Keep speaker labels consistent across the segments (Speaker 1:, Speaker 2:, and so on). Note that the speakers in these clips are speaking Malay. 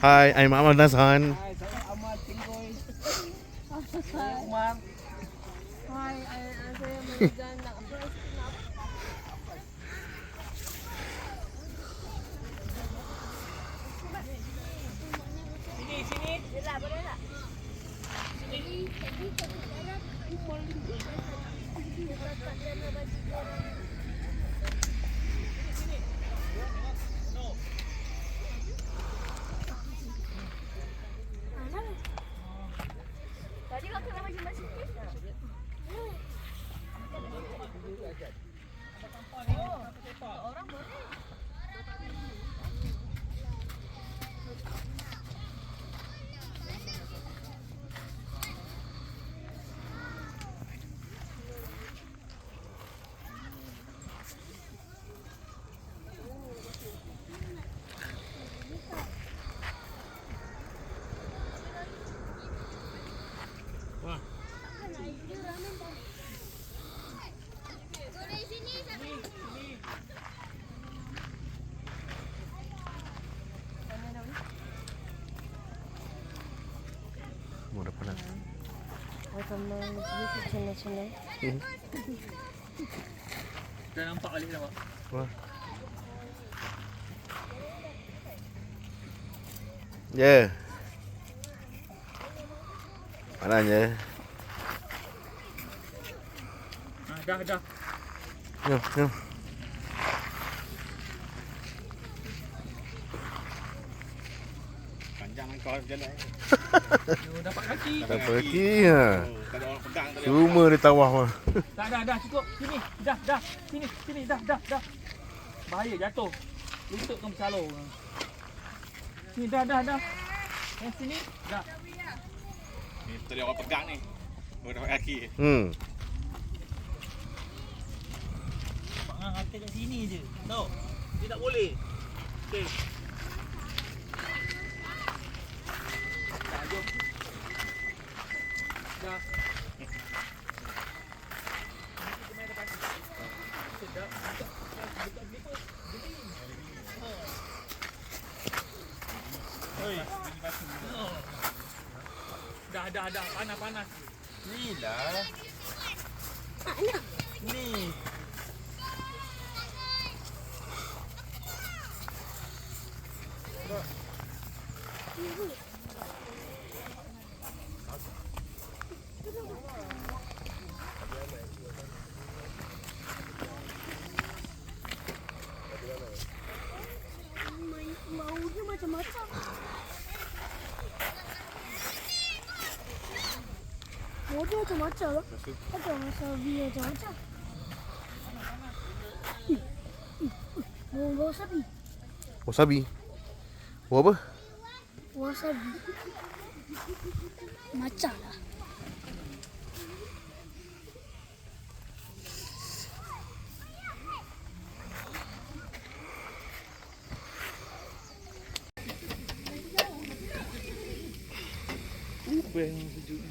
Speaker 1: Hi, I'm Ahmad Nazhan.
Speaker 2: Hai, saya Ahmad Tinggoy. Saya Umar.
Speaker 3: Hai, saya Merizan nak brush kenapa?
Speaker 2: Sini.
Speaker 3: Boleh boleh tak? Tadi kau kena macam macam ni. Orang boleh.
Speaker 1: Mau dah panas.
Speaker 3: Macam YouTube channel.
Speaker 2: Dah nampak balik dah, Pak.
Speaker 1: Wah. Ya. Panasnya.
Speaker 2: Dah.
Speaker 1: Jom.
Speaker 4: Panjang kau jalan.
Speaker 2: Dapat kaki.
Speaker 1: Tak pergi ha.
Speaker 4: Tak ada orang pegang tadi.
Speaker 1: Cuma di tawah mah.
Speaker 2: Dah cukup. Sini. Dah. Sini dah. Bahaya jatuh. Lutut kau bersalur. Sini dah. Yang sini dah.
Speaker 4: Ni tadi orang pegang ni. Baru dapat kaki.
Speaker 2: Pak kata kat sini je. Tahu? Dia tak boleh. Okey. Dah jom. Dah. Sedap. Oi. Dah. Panas.
Speaker 4: Ni lah. Ni.
Speaker 3: Baunya macam-macam. Baunya macam-macam lah. Ada wasabi macam-macam. Bau wasabi.
Speaker 1: Wasabi. Buat apa?
Speaker 3: Wasabi. Macam lah.
Speaker 2: Apa yang sejuk ni?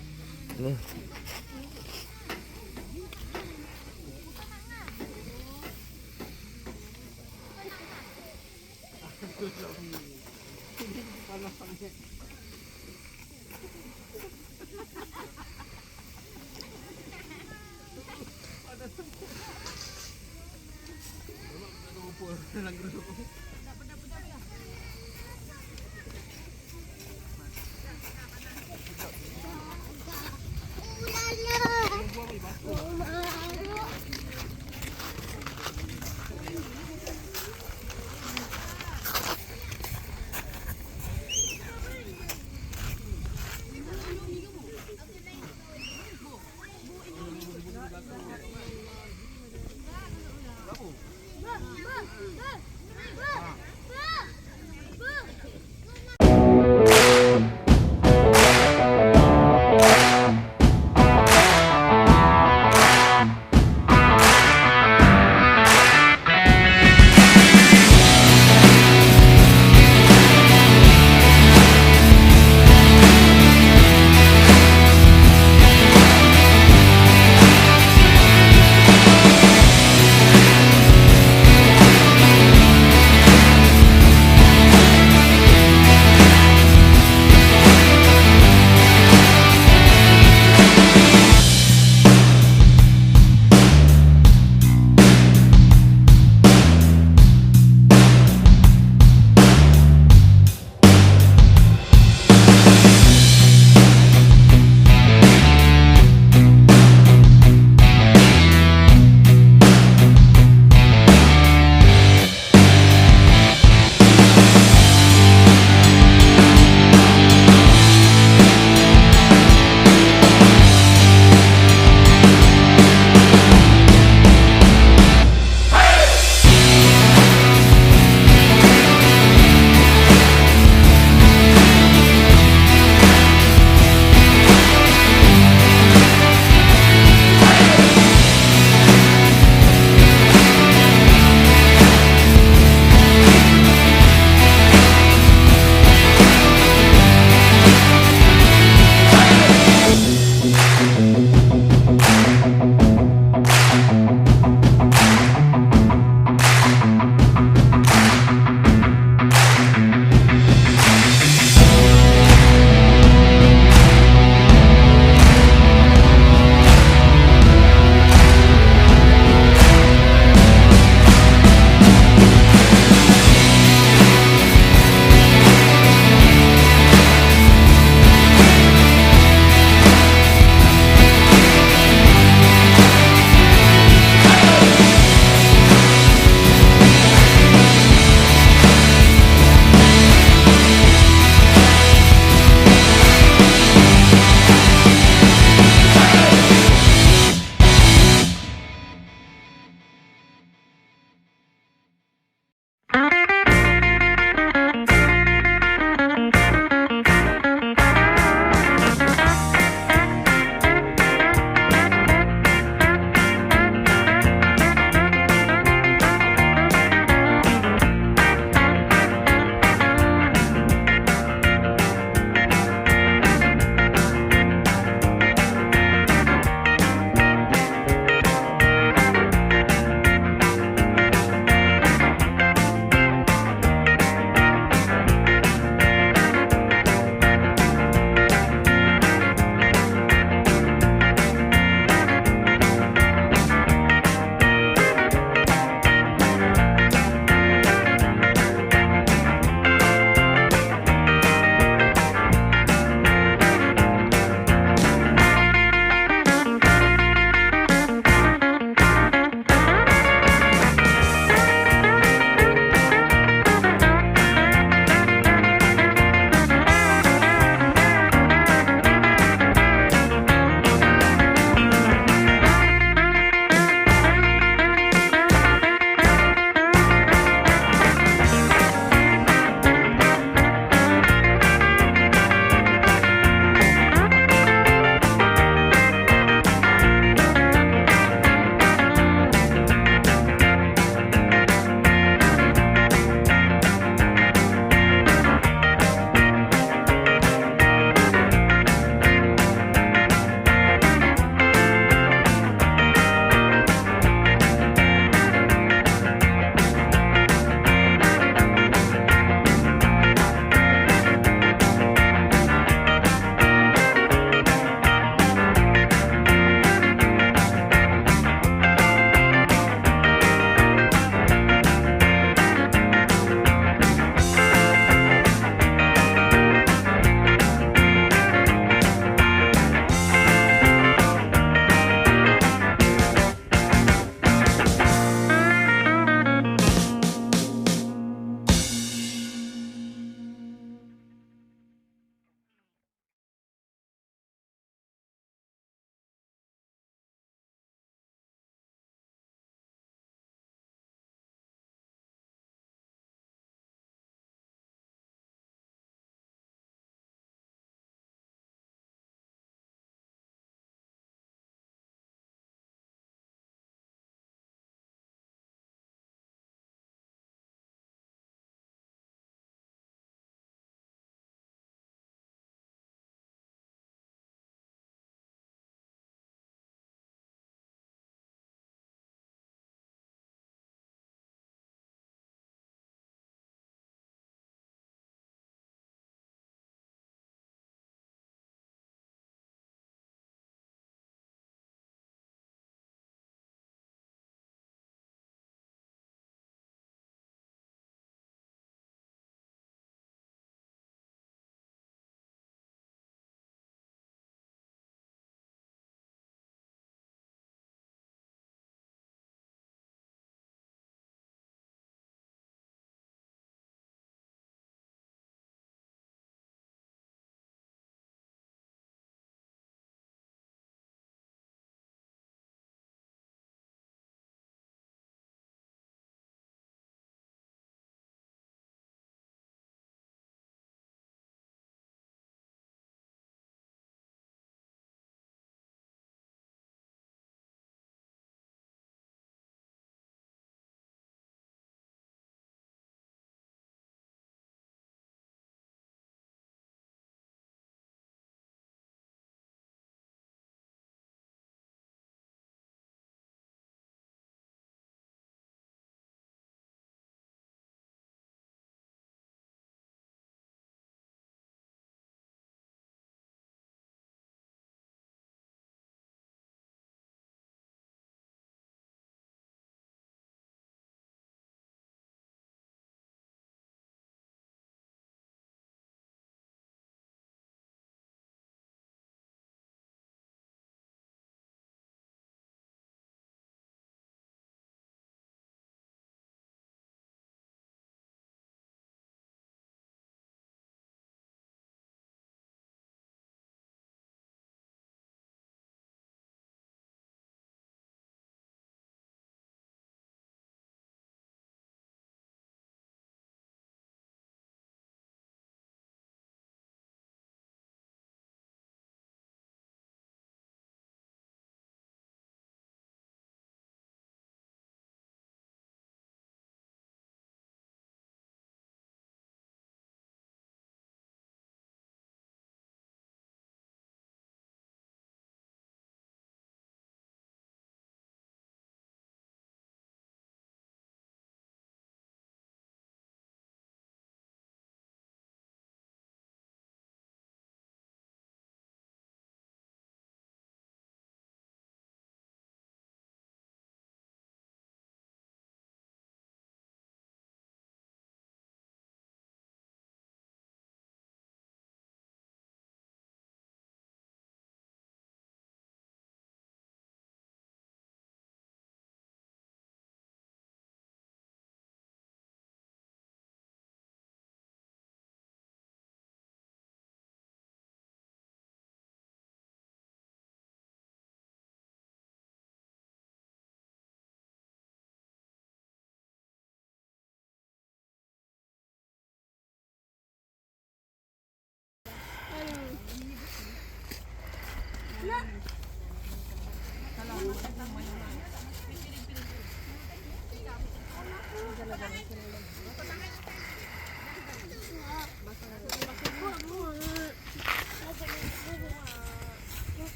Speaker 2: Dia makan dulu.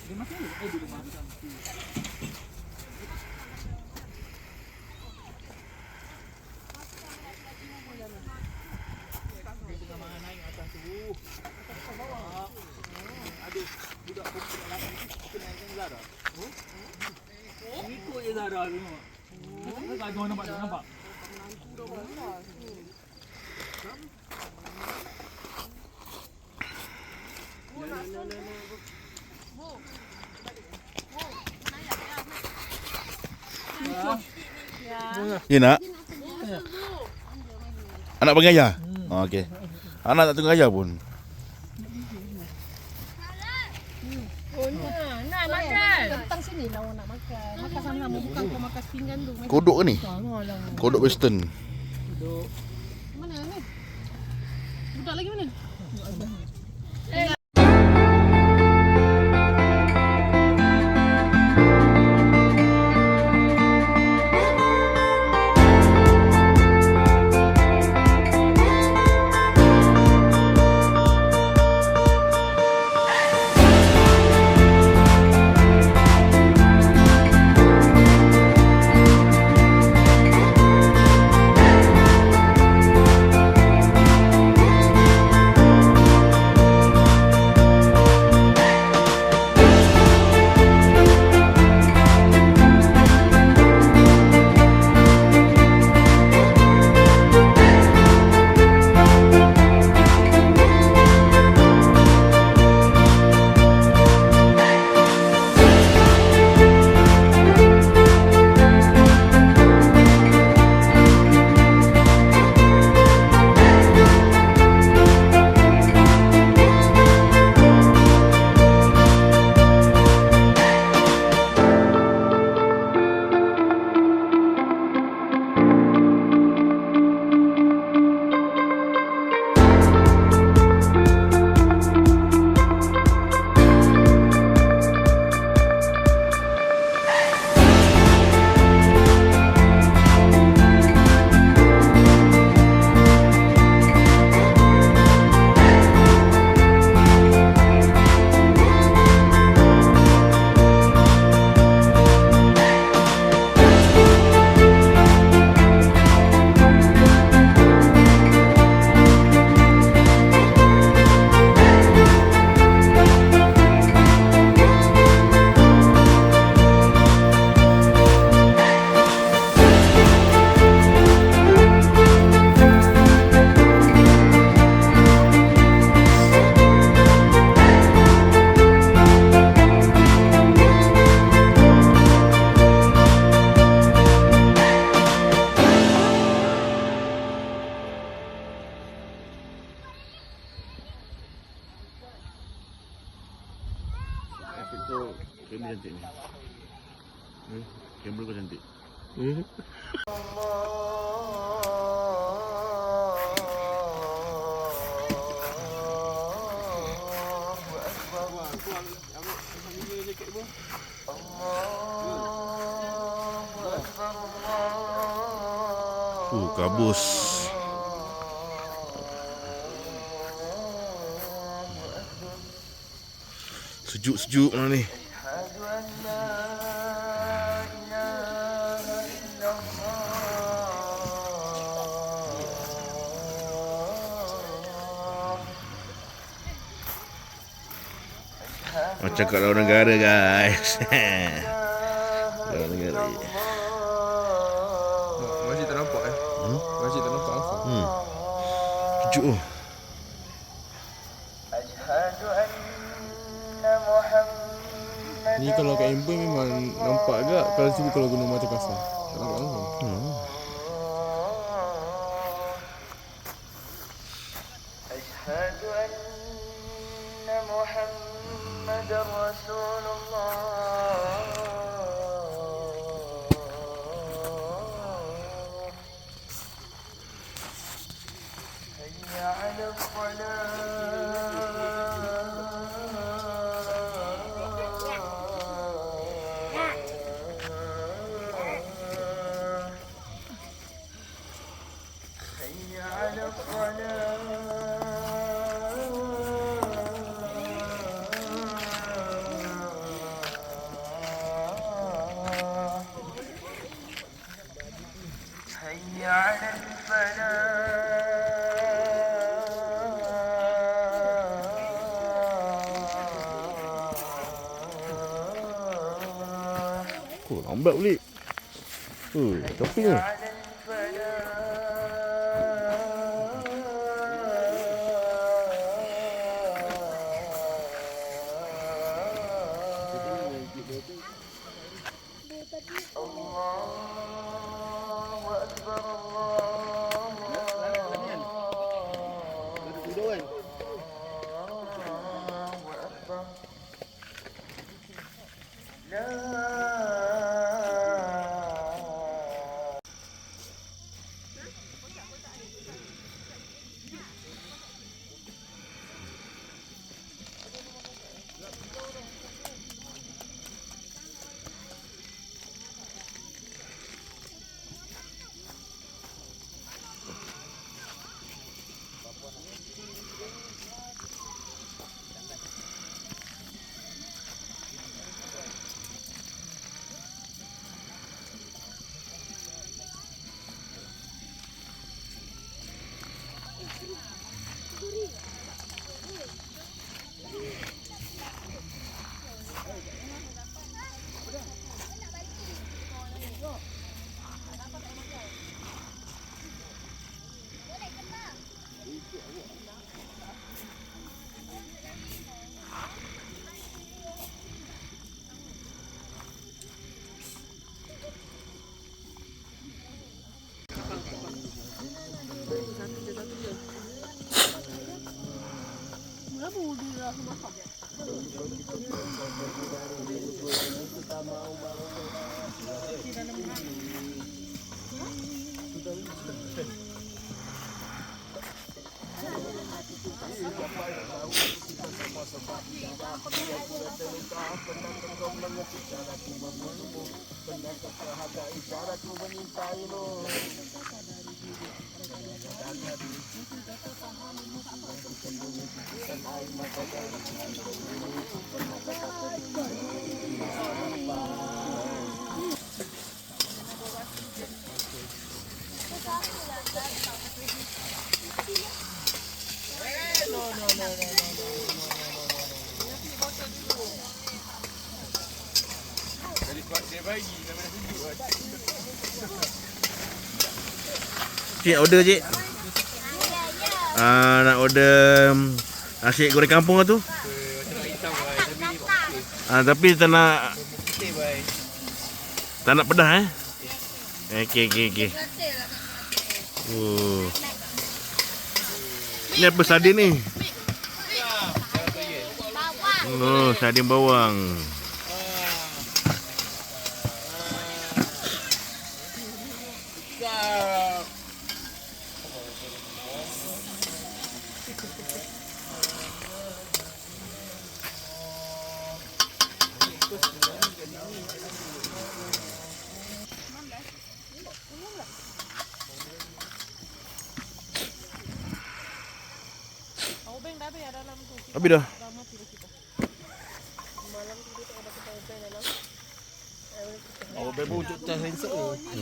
Speaker 2: Dia makan. Dia tengah makan naik atas tu. Atas bawah. Aduh, budak perempuan lelaki ni naikkan Zara. Ikut je Zara tu. Tak ada nampak.
Speaker 4: Ya nak? Anak panggil ayah? Oh, okey. Anak tak tengok ayah pun.
Speaker 3: Nak makan. Datang sini lah orang nak makan. Makan sama-sama bukan kau makan pinggan tu.
Speaker 1: Kodok ke ni? Kodok western.
Speaker 3: Mana ni? Budak lagi mana?
Speaker 4: Kamera cantik ni. Kamera kau cantik. Kabus. Sejuk-sejuk lah ni. Macam kat luar negara guys. Luar negara.
Speaker 5: Masih tak nampak Masih tak nampak langsung.
Speaker 4: Sejuk tu.
Speaker 5: Ni kalau kat Amber memang nampak agak. Kalau sini kalau Gunung Mata Kasar tak nampak langsung.
Speaker 6: Asyhadu anna Muhammadar Rasulullah. Hayya 'alal salat.
Speaker 4: Lambat beli. Topping ni.
Speaker 6: على الفلاح الله أكبر الله أكبر لا
Speaker 4: Cik, order cik. Nak order nasi goreng kampung tu. Tapi tak nak pedas Okey. Ni apa sardin ni? Oh, sardin bawang. Habis dah.
Speaker 5: Oh, bebo untuk tas sensor tu.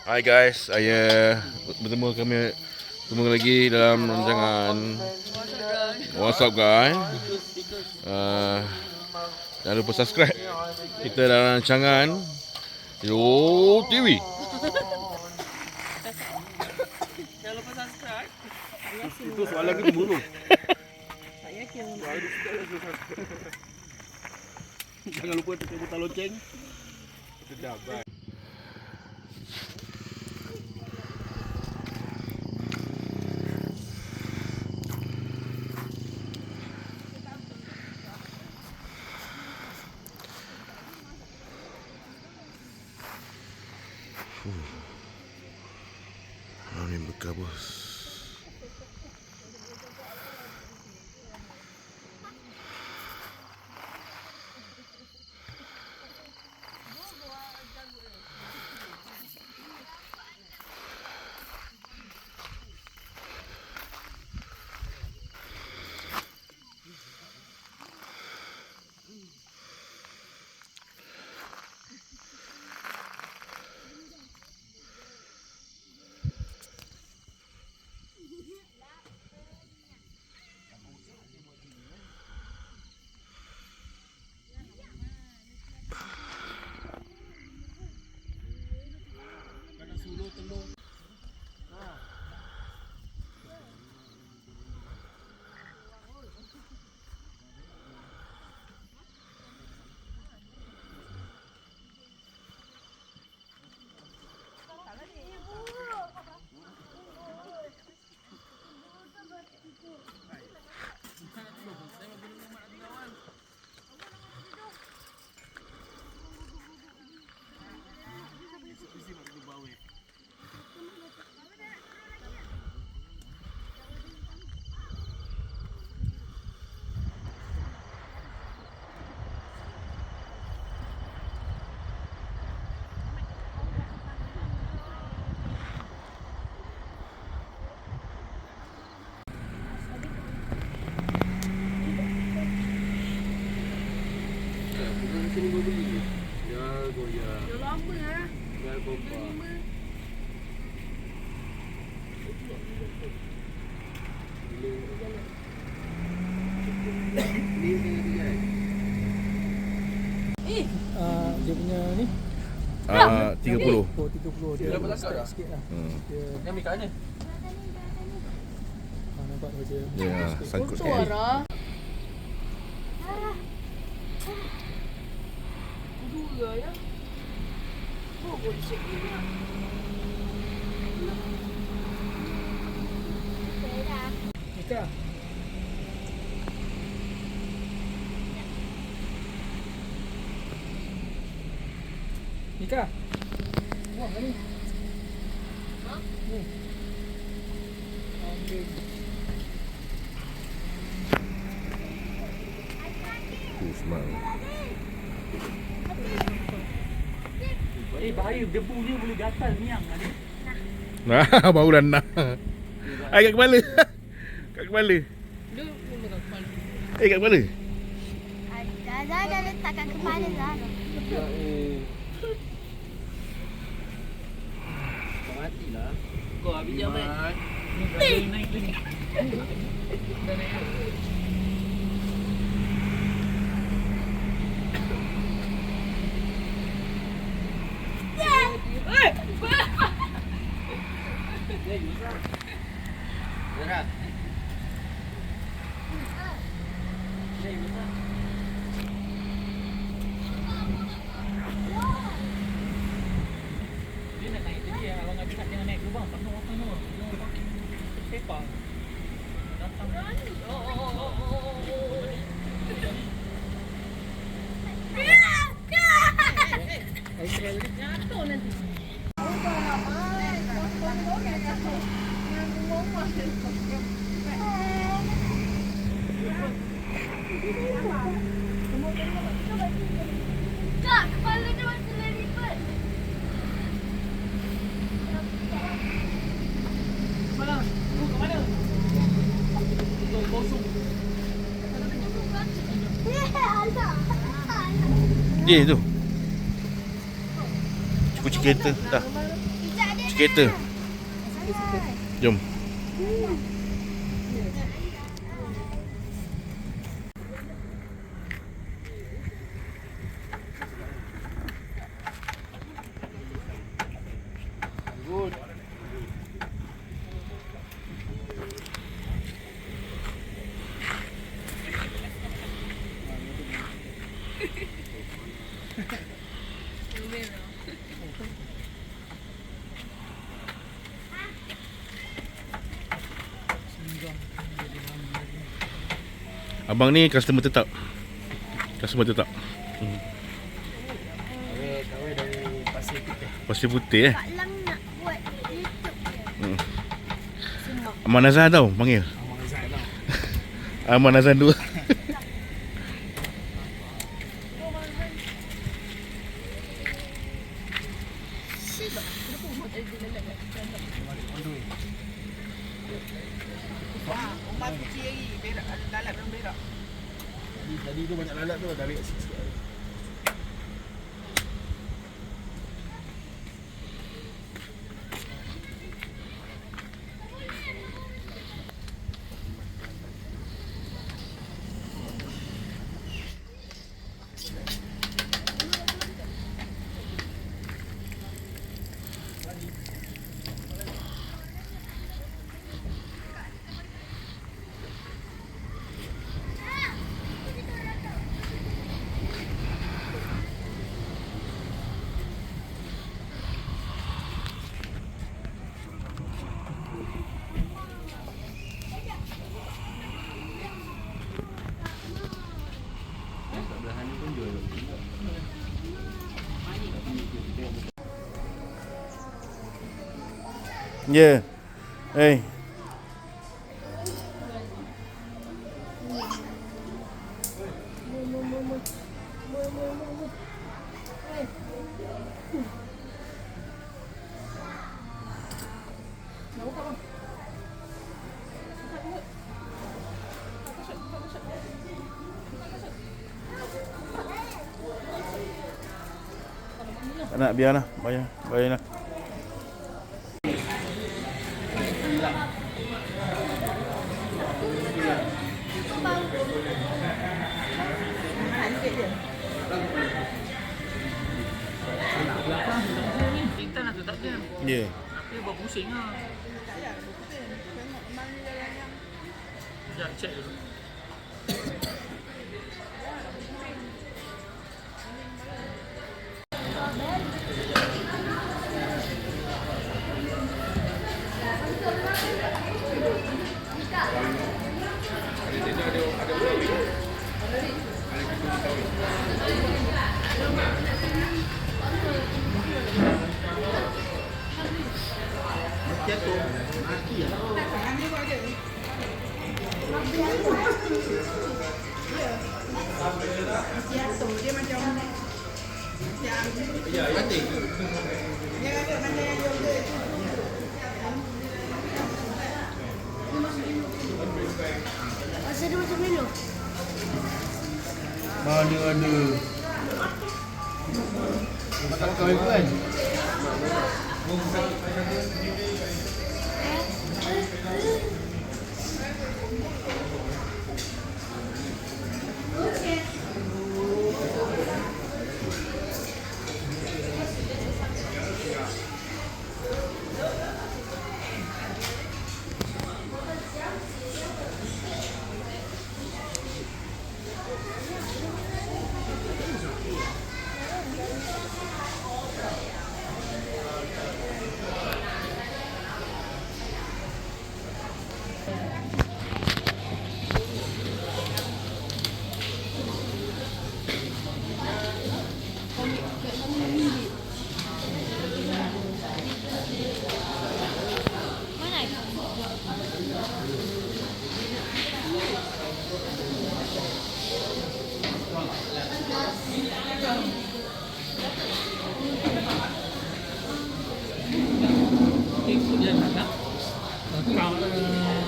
Speaker 4: Hai guys, saya bertemu lagi dalam rancangan What's up guys. Jangan lupa subscribe kita dalam rancangan Yo TV.
Speaker 2: Jangan lupa subscribe.
Speaker 5: Itu soalan kita dulu. Jangan lupa tekan butang lonceng. Sudah, bye.
Speaker 4: Ini bekal bos.
Speaker 2: Dia punya ni
Speaker 4: 30.
Speaker 2: oh 30 dia start sikit lah. Dia
Speaker 5: Yang ambil kat mana?
Speaker 2: nampak tu dia.
Speaker 4: Ya, sangkut sekali.
Speaker 3: Suara.
Speaker 2: Nika. Nika. Wah, ni. Ni. Ambil.
Speaker 4: Smart.
Speaker 2: Bahaya debu dia boleh gatal miang ada.
Speaker 4: Nah, baru dah nak. Kat kepala. Kat kepala.
Speaker 3: Dia pun kat kepala.
Speaker 4: Kat kepala.
Speaker 7: Zara dah letak kat kepala Zara.
Speaker 5: Matilah.
Speaker 3: Kau habis jaman.
Speaker 2: Ni dah naik tu ni. Dah naik. Dia nak naik tadi abang Abi nak jangan naik dulu bang. Penuh. Sepah. Datang.
Speaker 3: Jatuh nanti.
Speaker 7: Kak, kepala dia macam lipat.
Speaker 2: Mana? Tu kat mana? Tu kosong.
Speaker 4: Dia tu. Kunci kereta dah. Kunci kereta. Jom. Abang ni customer tetap. Customer tetap.
Speaker 5: Kawai dari Pasir
Speaker 4: Pasir putih
Speaker 7: Kak Lang nak buat YouTube je.
Speaker 4: Aman Azan tau panggil. Aman Azan 2.
Speaker 5: Tadi tu banyak lalat tu, dah lihat sikit.
Speaker 4: Ya. Hey. Tak nak, biarlah. Bayarlah.
Speaker 2: Intan lah tu tak jam.
Speaker 4: Ya.
Speaker 2: Dia buat pusing lah. Sekejap, check dulu.
Speaker 7: Masa dia macam mana?
Speaker 5: Mana ada. Tak kawin kan?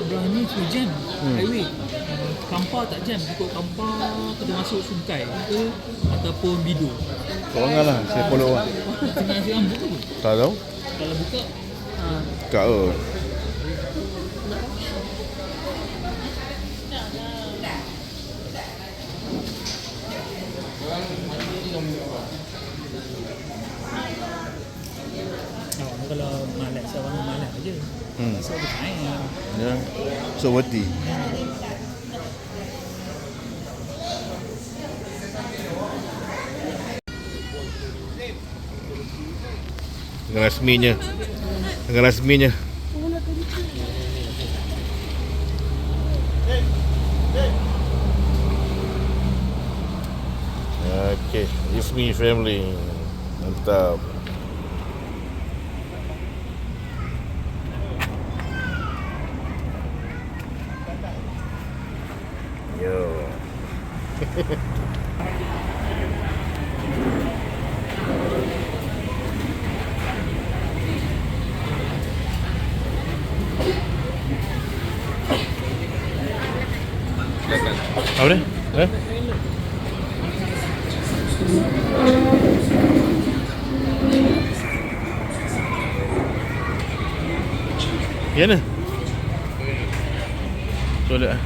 Speaker 2: Belah ni full jam highway. Kampar tak jam, ikut Kampar kita masuk Sungai ke ataupun Bido.
Speaker 4: Tolonglah lah, saya follow lah.
Speaker 2: Tengah siang buka ke?
Speaker 4: Tak tahu.
Speaker 2: Kalau buka
Speaker 4: Tak tahu.
Speaker 2: kalau malas orang malas aje. So dia main.
Speaker 4: Ya. So worthy. Dengan rasminya. Okay, it's me family. Mantap. Apa ni? Ya ni. Toilet ah.